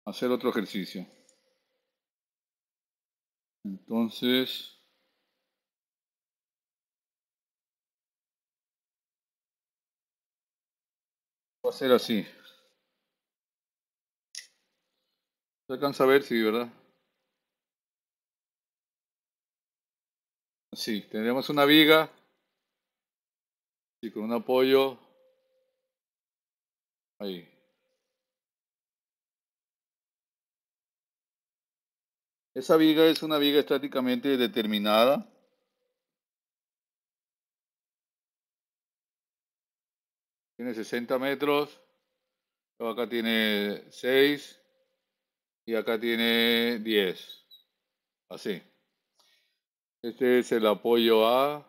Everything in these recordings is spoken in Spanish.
hacer otro ejercicio. Entonces, va a ser así. Se alcanza a ver, sí, ¿verdad? Así, tendremos una viga y con un apoyo ahí. Esa viga es una viga estáticamente determinada. Tiene 60 metros. Luego acá tiene 6 y acá tiene 10. Así. Este es el apoyo A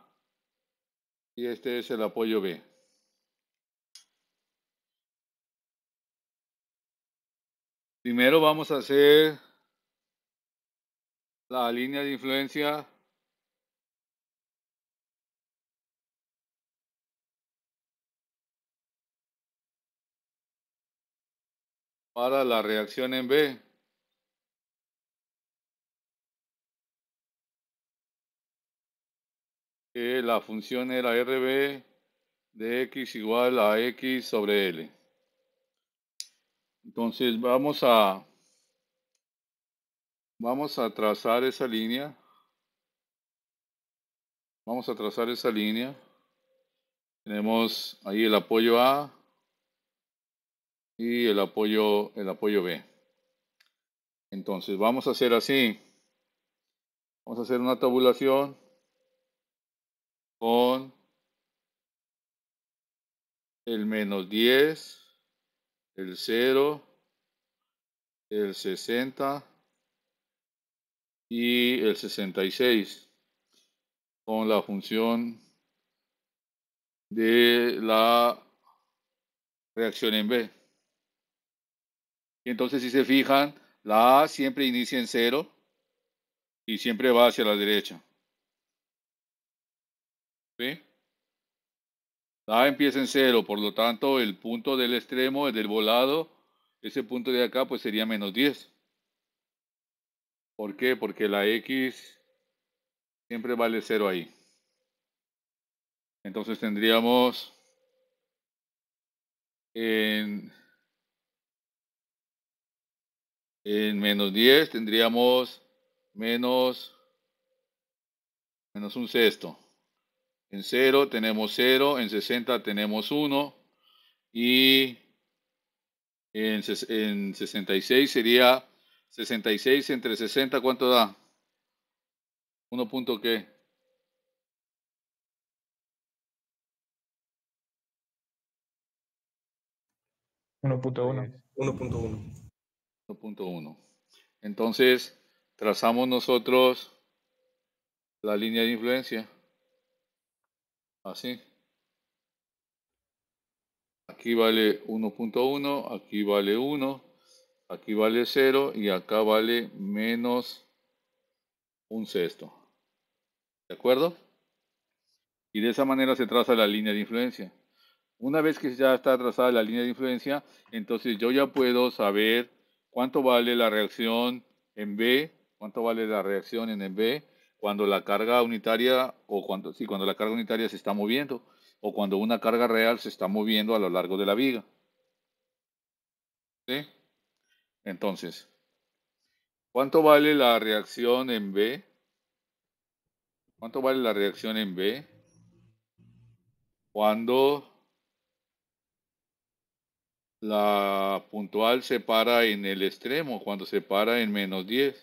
y este es el apoyo B. Primero vamos a hacer la línea de influencia para la reacción en B. Que la función era RB de X igual a X sobre L. Entonces vamos a trazar esa línea. Vamos a trazar esa línea. Tenemos ahí el apoyo A y el apoyo B. Entonces vamos a hacer así. Vamos a hacer una tabulación con el -10, el 0, el 60 y el 66 con la función de la reacción en B. Y entonces, si se fijan, la A siempre inicia en 0 y siempre va hacia la derecha. ¿Sí? La A empieza en 0, por lo tanto, el punto del extremo, del volado, ese punto de acá, pues sería -10. ¿Por qué? Porque la X siempre vale 0 ahí. Entonces tendríamos en -10 tendríamos menos un sexto. En 0 tenemos 0, en 60 tenemos 1 y en 66 sería 66 entre 60, ¿cuánto da? 1 punto qué? 1.1. 1.1. 1.1. Entonces trazamos nosotros la línea de influencia. Así. Aquí vale 1.1, aquí vale 1, aquí vale 0 y acá vale menos un sexto. ¿De acuerdo? Y de esa manera se traza la línea de influencia. Una vez que ya está trazada la línea de influencia, entonces yo ya puedo saber cuánto vale la reacción en B, cuánto vale la reacción en B cuando la carga unitaria cuando la carga unitaria se está moviendo o cuando una carga real se está moviendo a lo largo de la viga. ¿Sí? Entonces, ¿cuánto vale la reacción en B? ¿Cuánto vale la reacción en B cuando la puntual se para en el extremo, cuando se para en -10?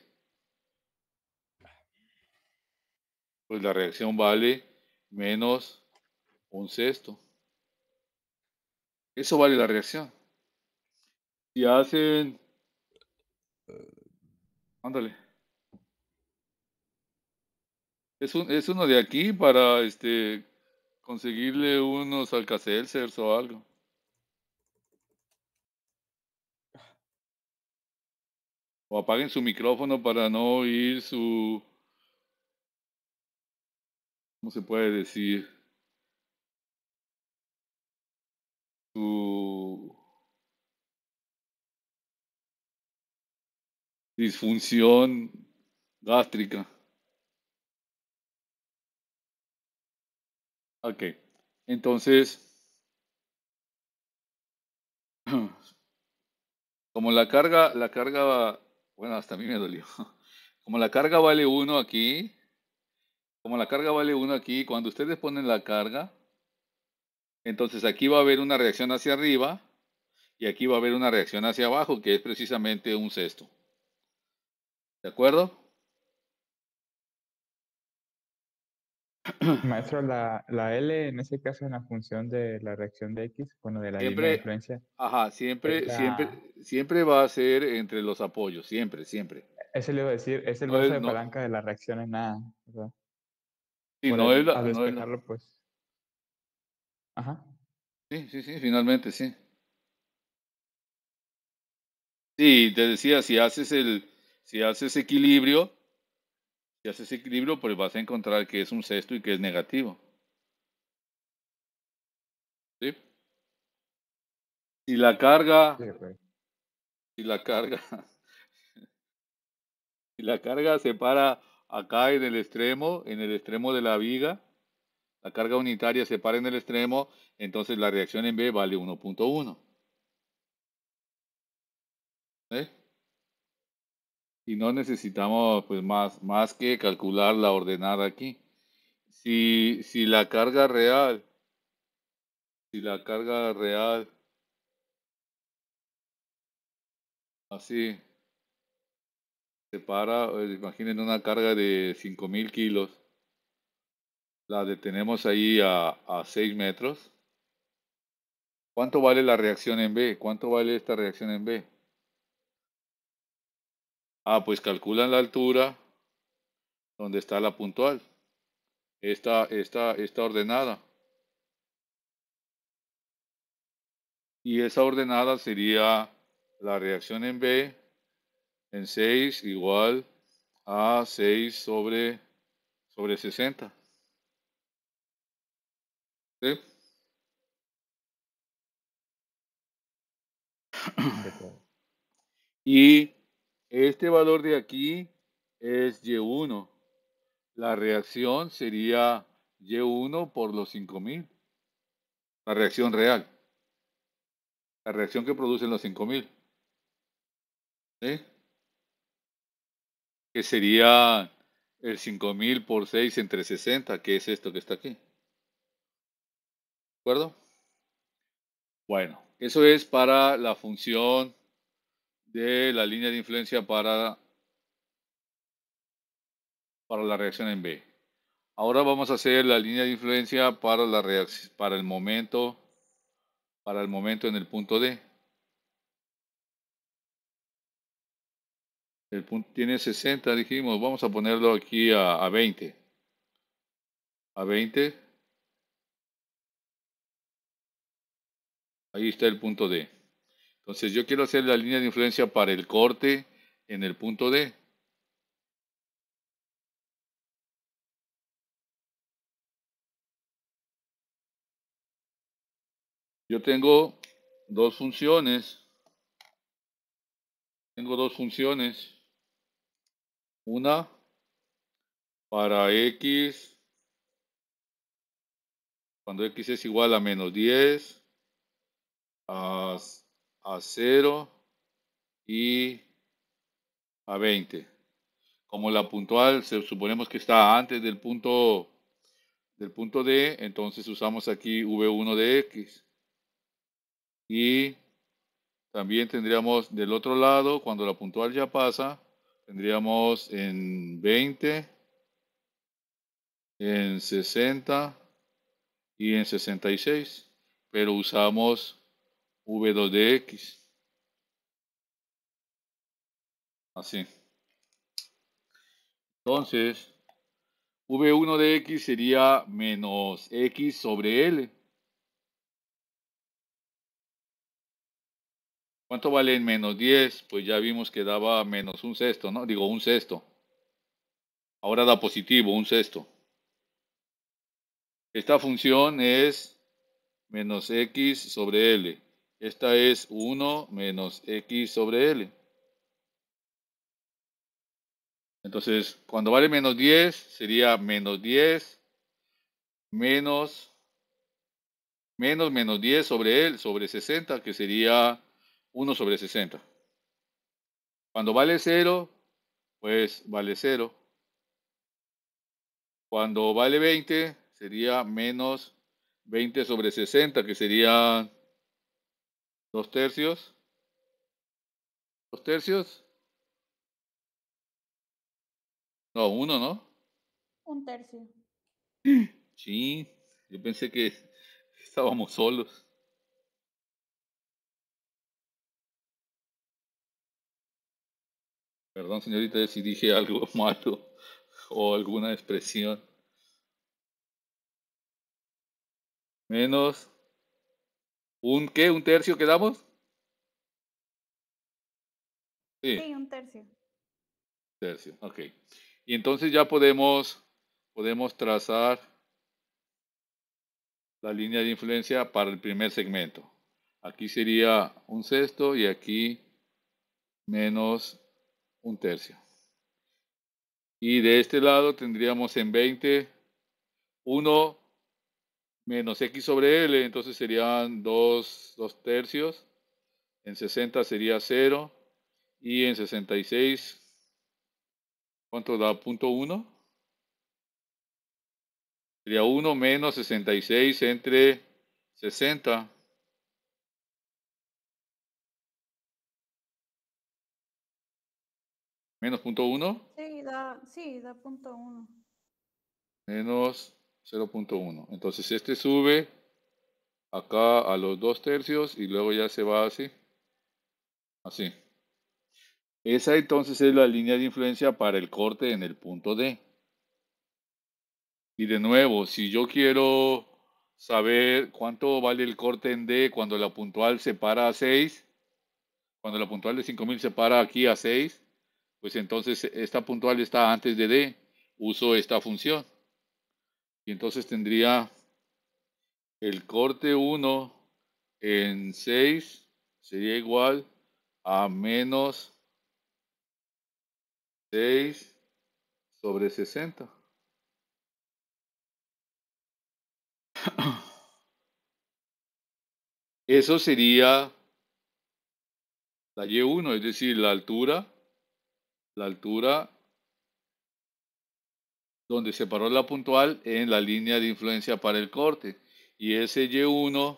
Pues la reacción vale menos un sexto. Eso vale la reacción. Si hacen, ándale, es uno de aquí para conseguirle unos Alka-Seltzers o algo. O apaguen su micrófono para no oír su, ¿cómo se puede decir? Su disfunción gástrica. Ok, entonces, como bueno, hasta a mí me dolió. Como la carga vale uno aquí, cuando ustedes ponen la carga, entonces aquí va a haber una reacción hacia arriba y aquí va a haber una reacción hacia abajo, que es precisamente un sexto. ¿De acuerdo? Maestro, la L en ese caso en la función de la reacción de X, bueno, de la línea de Siempre, influencia, ajá, es siempre va a ser entre los apoyos, siempre, siempre. ese le iba a decir, es el No brazo es, de no, palanca de la reacción en nada, ¿verdad? sí, Por no es el, la, al no es la, despejarlo, pues, ajá, sí, sí, sí, finalmente, sí. Sí, te decía, si haces equilibrio, pues vas a encontrar que es un sexto y que es negativo, ¿sí? Si la carga, sí, pues, si la carga, si la carga se para acá en el extremo de la viga, la carga unitaria se para en el extremo, entonces la reacción en B vale 1.1, ¿eh? Y no necesitamos pues más que calcular la ordenada aquí. Si la carga real, si la carga real, así, se para, imaginen una carga de 5.000 kilos, la detenemos ahí a 6 metros. ¿Cuánto vale la reacción en B? ¿Cuánto vale esta reacción en B? Ah, pues calculan la altura donde está la puntual. Esta ordenada. Y esa ordenada sería la reacción en B en 6 igual a 6 sobre 60. ¿Sí? de acuerdo. Y este valor de aquí es Y1. La reacción sería Y1 por los 5.000. La reacción real. La reacción que producen los 5.000. ¿Sí? Que sería el 5.000 por 6 entre 60, que es esto que está aquí. ¿De acuerdo? Bueno, eso es para la función de la línea de influencia para la reacción en B. Ahora vamos a hacer la línea de influencia para la reacción, para el momento en el punto D. El punto tiene 60, dijimos, vamos a ponerlo aquí a 20. A 20, ahí está el punto D. Entonces yo quiero hacer la línea de influencia para el corte en el punto D. Yo dos funciones, tengo dos funciones, una para X, cuando X es igual a -10, a, a 0 y a 20. Como la puntual suponemos que está antes del punto D, entonces usamos aquí V1 de X. Y también tendríamos del otro lado, cuando la puntual ya pasa, tendríamos en 20, en 60 y en 66, pero usamos V2 de X. Así. Entonces, V1 de X sería menos X sobre L. ¿Cuánto vale en -10? Pues ya vimos que daba menos un sexto, ¿no? Digo, un sexto. Ahora da positivo, un sexto. Esta función es menos X sobre L. Esta es 1 menos X sobre L. Entonces, cuando vale menos 10, sería menos 10 menos menos 10 sobre él, sobre 60, que sería 1 sobre 60. Cuando vale 0, pues vale 0. Cuando vale 20, sería menos 20 sobre 60, que sería 2 tercios. 2 tercios. No, 1, ¿no? Un tercio. Sí, yo pensé que estábamos solos. Perdón, señorita, si dije algo malo o alguna expresión. Menos ¿un qué? ¿Un tercio quedamos? Sí, Sí, un tercio. tercio, ok. Y entonces ya podemos trazar la línea de influencia para el primer segmento. Aquí sería un sexto y aquí menos un tercio. Y de este lado tendríamos en 20 1 menos x sobre l, entonces serían 2 tercios. En 60 sería 0 y en 66, ¿cuánto da? Punto 1. Sería 1 menos 66 entre 60. Menos punto 1 Sí, da punto uno. menos 0.1. Entonces este sube acá a los 2 tercios y luego ya se va así. Así. Esa entonces es la línea de influencia para el corte en el punto D. Y de nuevo, si yo quiero saber cuánto vale el corte en D cuando la puntual se para a 6, cuando la puntual de 5000 se para aquí a 6, pues entonces esta puntual está antes de D. Uso esta función. Y entonces tendría el corte 1 en 6 sería igual a menos 6 sobre 60. Eso sería la Y1, es decir, la altura donde se paró la puntual en la línea de influencia para el corte. Y ese Y1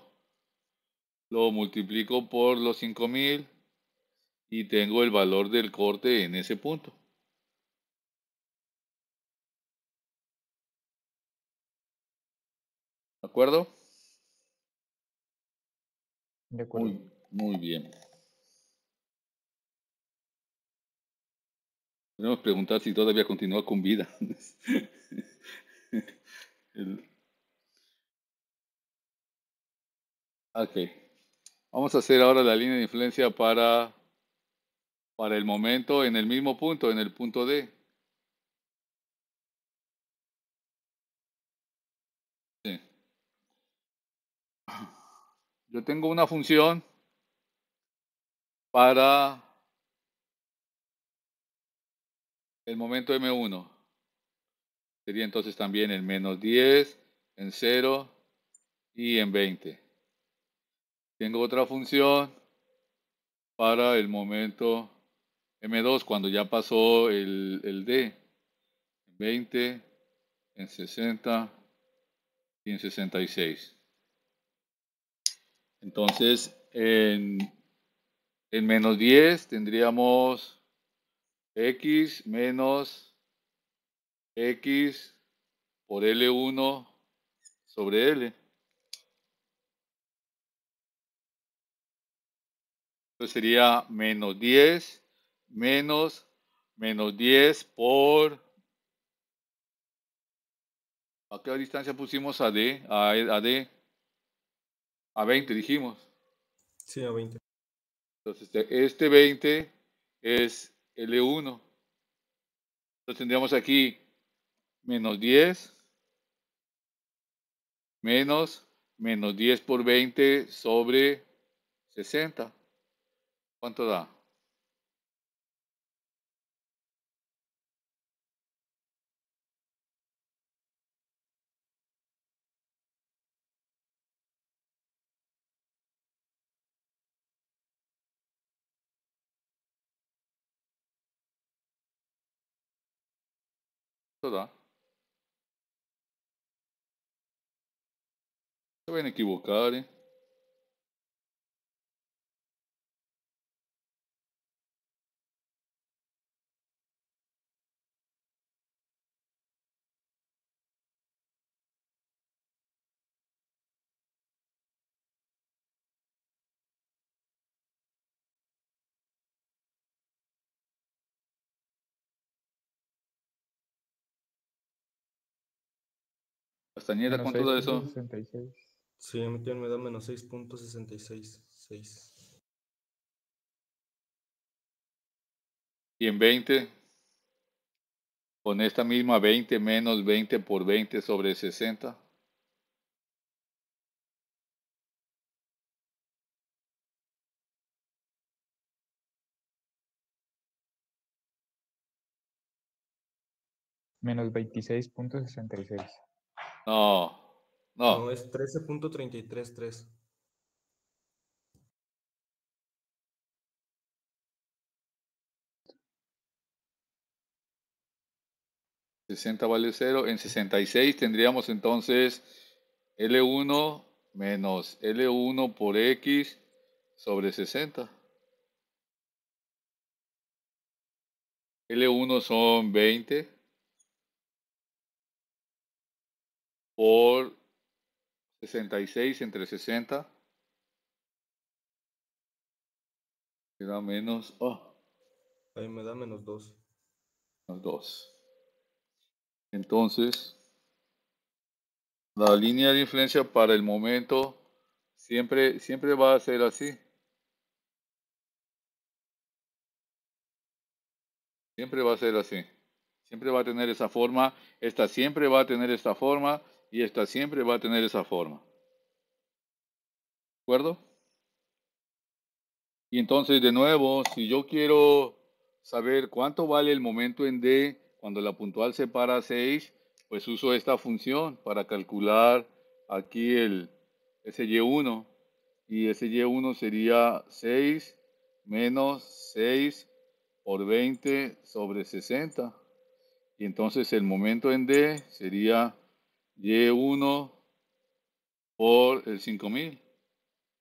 lo multiplico por los 5000 y tengo el valor del corte en ese punto. ¿De acuerdo? De acuerdo. Muy bien. Podemos preguntar si todavía continúa con vida. Ok. Vamos a hacer ahora la línea de influencia para el momento en el mismo punto, en el punto D. Sí. Yo tengo una función para el momento M1. Sería entonces también en menos 10, en 0 y en 20. Tengo otra función para el momento M2 cuando ya pasó el D. En 20, en 60 y en 66. Entonces, en menos 10 tendríamos x menos x por L1 sobre L. Entonces sería menos 10 menos menos 10 por... ¿A qué distancia pusimos a D? A D. A 20 dijimos. Sí, a 20. Entonces este 20 es L1. Entonces tendríamos aquí menos 10 menos menos 10 por 20 sobre 60. ¿Cuánto da? Eso da. Se van a equivocar, ¿eh? Castañeda, Menos ¿cuánto seis da punto eso? sesenta y seis. Sí, a mí también me da menos 6.666. Y en 20, con esta misma 20 menos 20 por 20 sobre 60. Menos 26.66. No, No, no. es 13.333. 60 vale 0. En 66 tendríamos entonces L1 menos L1 por X sobre 60. L1 son 20 por 66 entre 60. Queda menos, Ahí me da menos 2. menos 2. Entonces, la línea de influencia para el momento siempre va a ser así. Siempre va a ser así. Siempre va a tener esa forma. Esta siempre va a tener esta forma. Y esta siempre va a tener esa forma. ¿De acuerdo? Y entonces, de nuevo, si yo quiero saber cuánto vale el momento en D cuando la puntual se para a 6, pues uso esta función para calcular aquí ese Y1. Y ese Y1 sería 6 menos 6 por 20 sobre 60. Y entonces el momento en D sería Y1 por el 5000.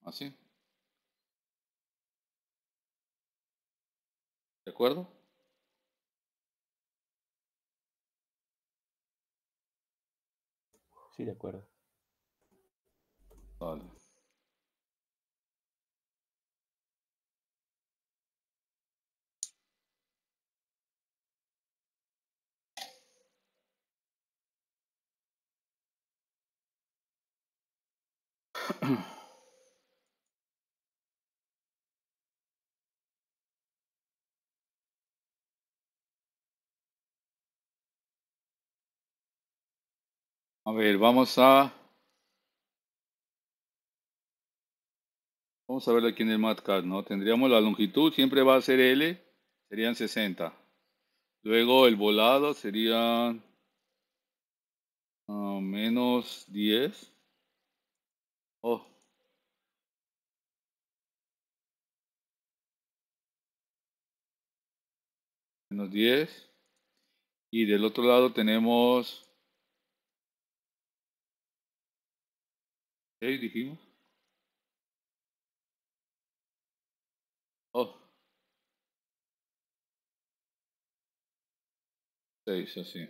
Así. ¿De acuerdo? Sí, de acuerdo. Vale. A ver, vamos a ver aquí en el MATCAD, ¿no? Tendríamos la longitud, siempre va a ser L, serían 60. Luego el volado serían menos 10. Oh, menos 10. Y del otro lado tenemos 6, dijimos. Oh, 6, así.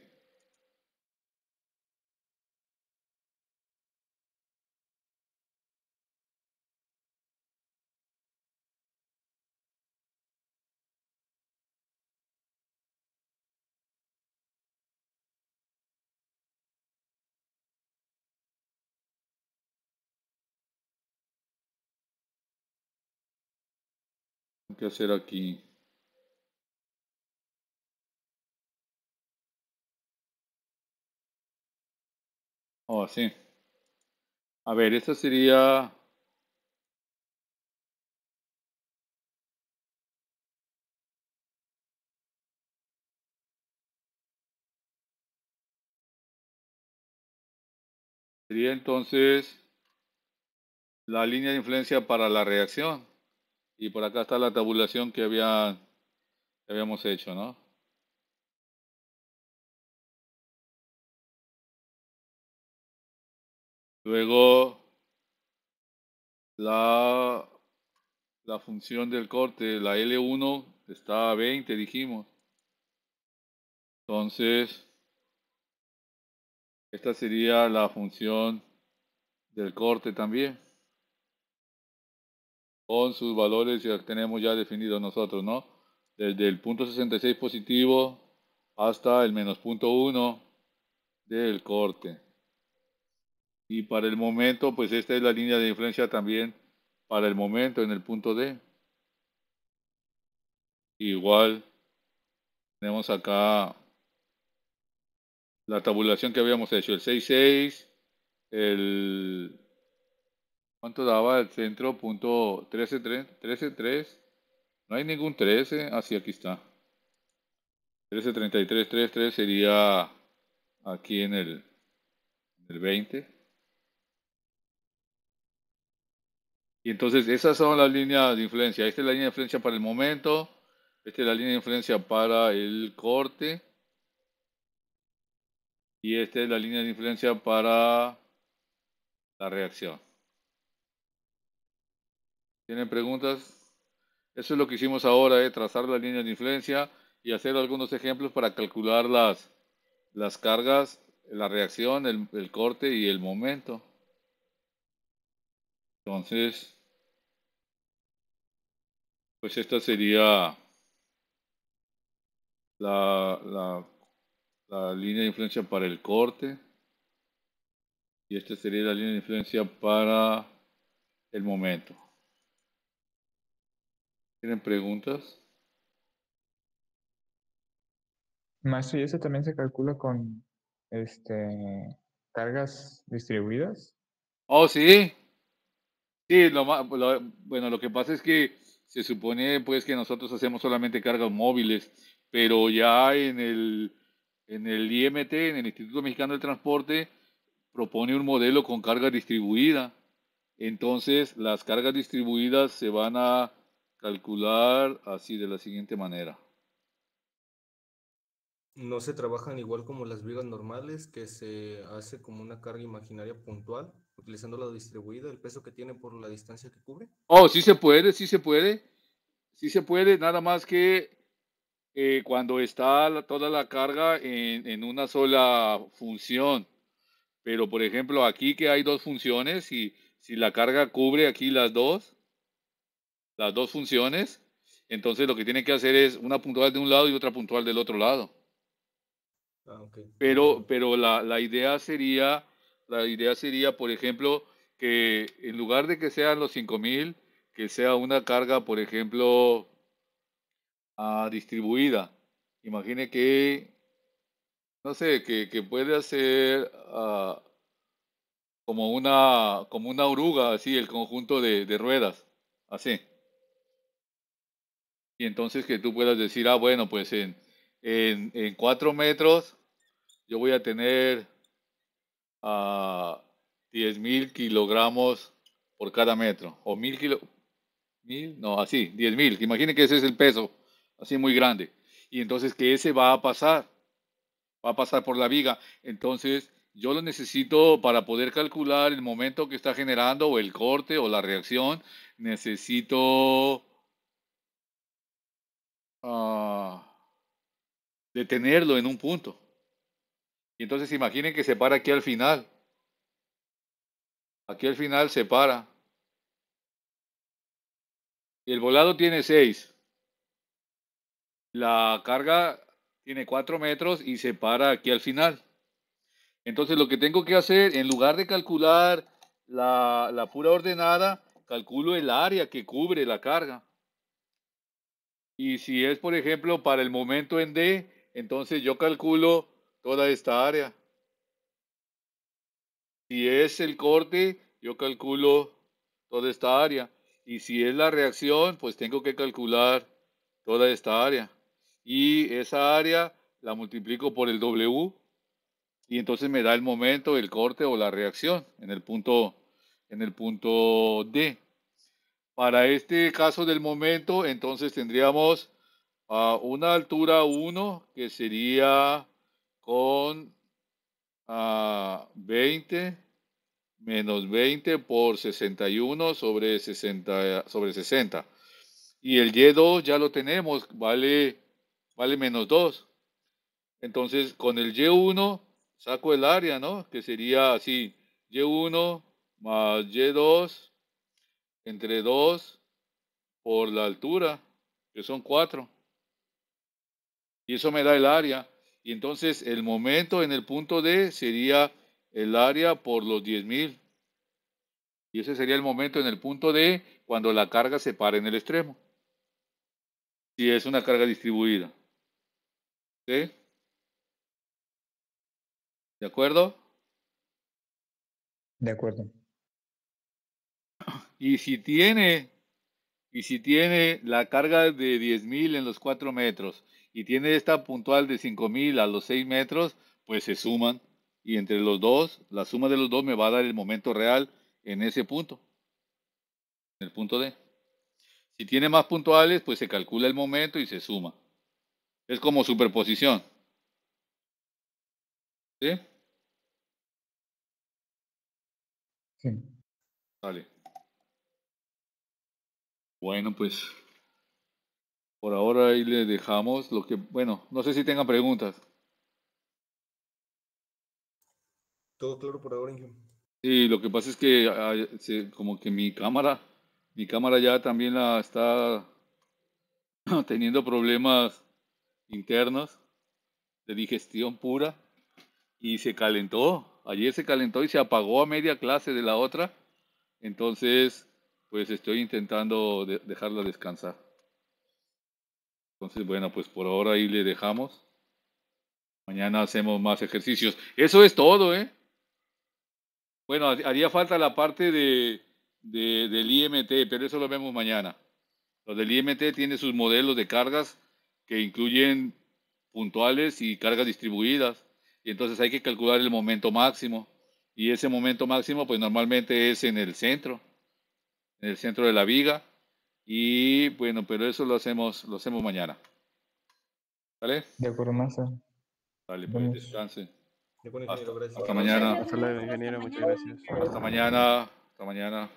Hay que hacer aquí. Oh, así. A ver, esta sería entonces la línea de influencia para la reacción. Y por acá está la tabulación que habíamos hecho, ¿no? Luego la función del corte, la L1 está a 20, dijimos. Entonces, esta sería la función del corte también, con sus valores que tenemos ya definidos nosotros, ¿no? Desde el punto 66 positivo hasta el menos punto 1 del corte. Y para el momento, pues esta es la línea de influencia también para el momento en el punto D. Igual tenemos acá la tabulación que habíamos hecho, el 6,6, el... ¿Cuánto daba el centro? Punto 13,3. No hay ningún 13. Ah, sí, aquí está. 13,33,33 sería aquí en el 20. Y entonces esas son las líneas de influencia. Esta es la línea de influencia para el momento. Esta es la línea de influencia para el corte. Y esta es la línea de influencia para la reacción. ¿Tienen preguntas? Eso es lo que hicimos ahora, trazar la línea de influencia y hacer algunos ejemplos para calcular las cargas, la reacción, el corte y el momento. Entonces, pues esta sería la línea de influencia para el corte y esta sería la línea de influencia para el momento. ¿Tienen preguntas? Maestro, ¿y eso también se calcula con cargas distribuidas? Oh, sí. Sí, bueno, lo que pasa es que se supone pues que nosotros hacemos solamente cargas móviles, pero ya en el IMT, en el Instituto Mexicano del Transporte, propone un modelo con carga distribuida. Entonces, las cargas distribuidas se van a calcular así de la siguiente manera. No se trabajan igual como las vigas normales, que se hace como una carga imaginaria puntual, utilizando la distribuida, el peso que tiene por la distancia que cubre. Oh, sí se puede, sí se puede, sí se puede, nada más que cuando está toda la carga en una sola función. Pero, por ejemplo, aquí que hay dos funciones, si la carga cubre aquí las dos funciones, entonces lo que tiene que hacer es una puntual de un lado y otra puntual del otro lado. Ah, ok. Pero la idea sería, por ejemplo, que en lugar de que sean los 5,000, que sea una carga, por ejemplo, distribuida. Imagine que, no sé, que puede hacer como una oruga, así, el conjunto de ruedas, así. Y entonces que tú puedas decir, bueno, pues en 4 metros yo voy a tener a 10,000 kilogramos por cada metro, o 1,000, no, así, 10,000. Imagine que ese es el peso, así muy grande. Y entonces que ese va a pasar por la viga. Entonces yo lo necesito para poder calcular el momento que está generando o el corte o la reacción. Necesito ah, detenerlo en un punto. Y entonces imaginen que se para aquí al final. Aquí al final se para. Y el volado tiene 6. La carga tiene 4 metros y se para aquí al final. Entonces lo que tengo que hacer, en lugar de calcular la pura ordenada, calculo el área que cubre la carga. Y si es, por ejemplo, para el momento en D, entonces yo calculo toda esta área. Si es el corte, yo calculo toda esta área. Y si es la reacción, pues tengo que calcular toda esta área. Y esa área la multiplico por el W y entonces me da el momento, el corte o la reacción en el punto D. Para este caso del momento, entonces tendríamos una altura 1 que sería con 20 menos 20 por 61 sobre 60. Y el Y2 ya lo tenemos, vale menos 2. Entonces, con el Y1 saco el área, ¿no? Que sería así, Y1 más Y2 entre 2 por la altura, que son 4. Y eso me da el área. Y entonces el momento en el punto D sería el área por los 10.000. Y ese sería el momento en el punto D cuando la carga se para en el extremo. Si es una carga distribuida. ¿Sí? ¿De acuerdo? De acuerdo. Y si tiene la carga de 10.000 en los 4 metros y tiene esta puntual de 5.000 a los 6 metros, pues se suman. Y entre los dos, la suma de los dos me va a dar el momento real en ese punto, en el punto D. Si tiene más puntuales, pues se calcula el momento y se suma. Es como superposición. ¿Sí? Sí. Vale. Bueno, pues por ahora ahí le dejamos lo que, bueno, no sé si tengan preguntas. Todo claro por ahora, Inge. Sí, lo que pasa es que como que mi cámara ya también la está teniendo problemas internos de digestión pura y se calentó. Ayer se calentó y se apagó a media clase de la otra. Entonces, pues estoy intentando dejarla descansar. Entonces, bueno, pues por ahora ahí le dejamos. Mañana hacemos más ejercicios. Eso es todo, ¿eh? Bueno, haría falta la parte del IMT, pero eso lo vemos mañana. Lo del IMT tiene sus modelos de cargas que incluyen puntuales y cargas distribuidas. Y entonces hay que calcular el momento máximo. Y ese momento máximo, pues normalmente es en el centro de la viga. Y bueno, pero eso lo hacemos mañana. ¿Vale? De acuerdo, maestra. Vale, pues Vemos. descansen. De acuerdo, Hasta, ingeniero, gracias. hasta Muchas mañana. gracias, Hasta luego, maestra. Hasta ingeniero, muchas mañana. gracias. Hasta mañana. Hasta mañana.